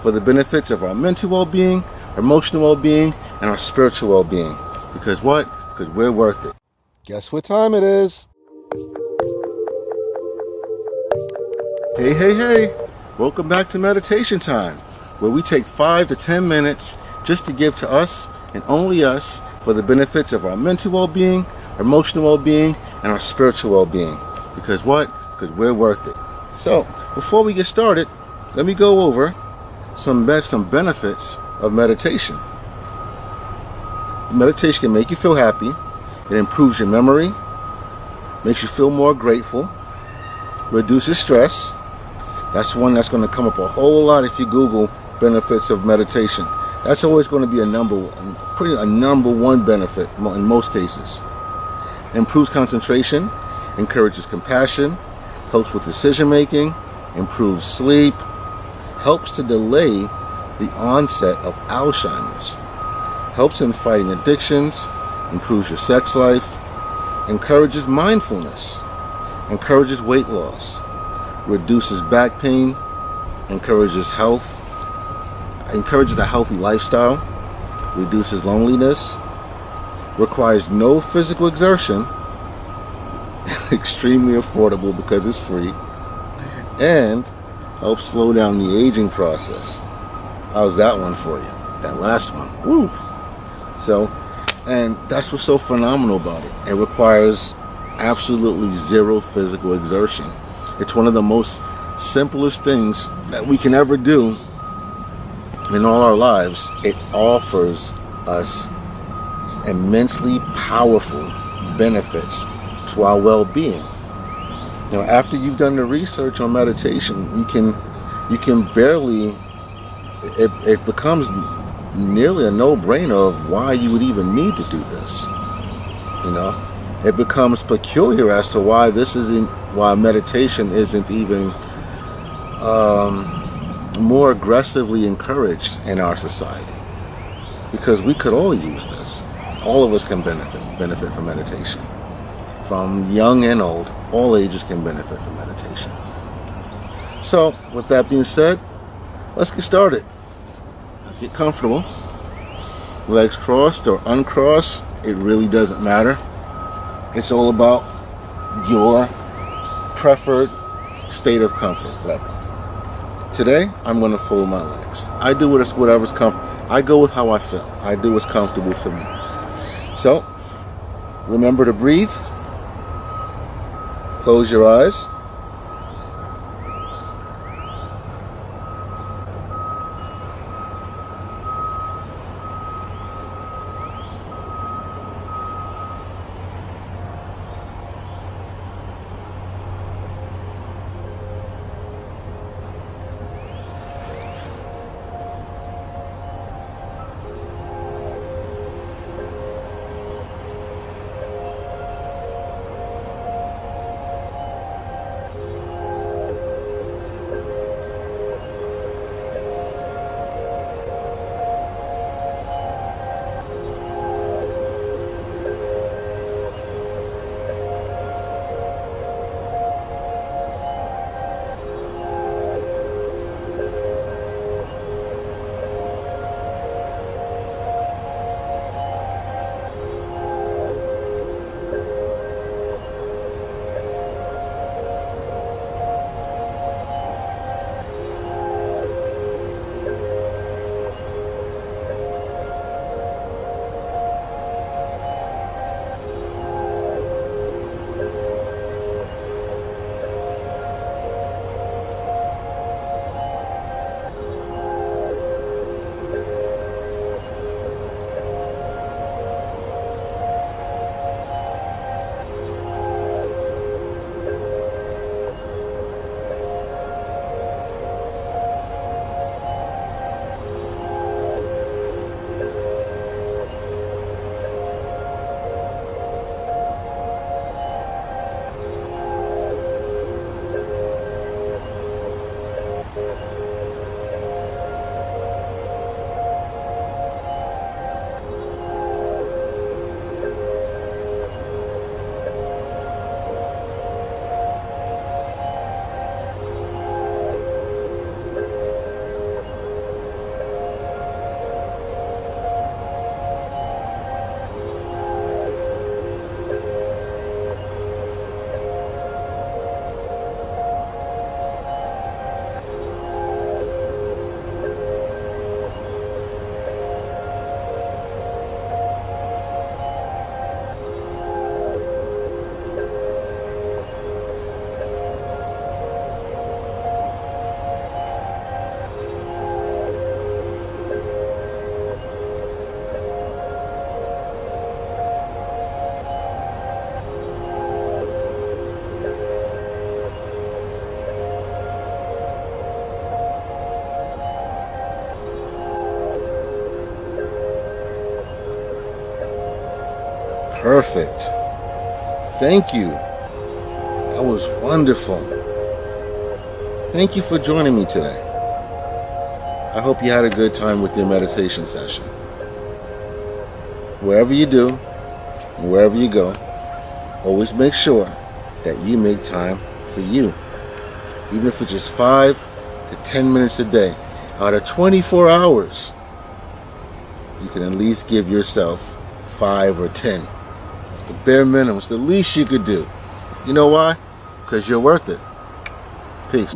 for the benefits of our mental well-being, our emotional well-being, and our spiritual well-being. Because what? Because we're worth it. Guess what time it is? Hey, hey, hey. Welcome back to Meditation Time, where we take 5 to 10 minutes just to give to us and only us for the benefits of our mental well-being, our emotional well-being, and our spiritual well-being. Because what? Because we're worth it. So, before we get started, let me go over some benefits of meditation. Meditation can make you feel happy. It improves your memory, makes you feel more grateful, reduces stress. That's one that's going to come up a whole lot if you Google benefits of meditation. That's always going to be a number one benefit in most cases. Improves concentration, encourages compassion, helps with decision making, improves sleep, helps to delay the onset of Alzheimer's, helps in fighting addictions, improves your sex life, encourages mindfulness, encourages weight loss, reduces back pain, encourages health, encourages a healthy lifestyle, reduces loneliness, requires no physical exertion, extremely affordable because it's free, and helps slow down the aging process. How's that one for you? That last one. Woo! So, and that's what's so phenomenal about it. It requires absolutely zero physical exertion. It's one of the most simplest things that we can ever do in all our lives. It offers us immensely powerful benefits to our well-being. Now, after you've done the research on meditation, you can barely, it becomes nearly a no-brainer of why you would even need to do this. You know, it becomes peculiar as to why why meditation isn't even more aggressively encouraged in our society. Because we could all use this. All of us can benefit from meditation. From young and old, all ages can benefit from meditation. So, with that being said, let's get started. Get comfortable. Legs crossed or uncrossed, it really doesn't matter. It's all about your preferred state of comfort level. Today, I'm going to fold my legs. I do whatever's comfortable. I go with how I feel. I do what's comfortable for me. So, remember to breathe. Close your eyes. Perfect. Thank you. That was wonderful. Thank you for joining me today. I hope you had a good time with your meditation session. Wherever you do, and wherever you go, always make sure that you make time for you. Even if it's just 5 to 10 minutes a day, out of 24 hours, you can at least give yourself 5 or 10. It's the bare minimum. It's the least you could do. You know why? Because you're worth it. Peace.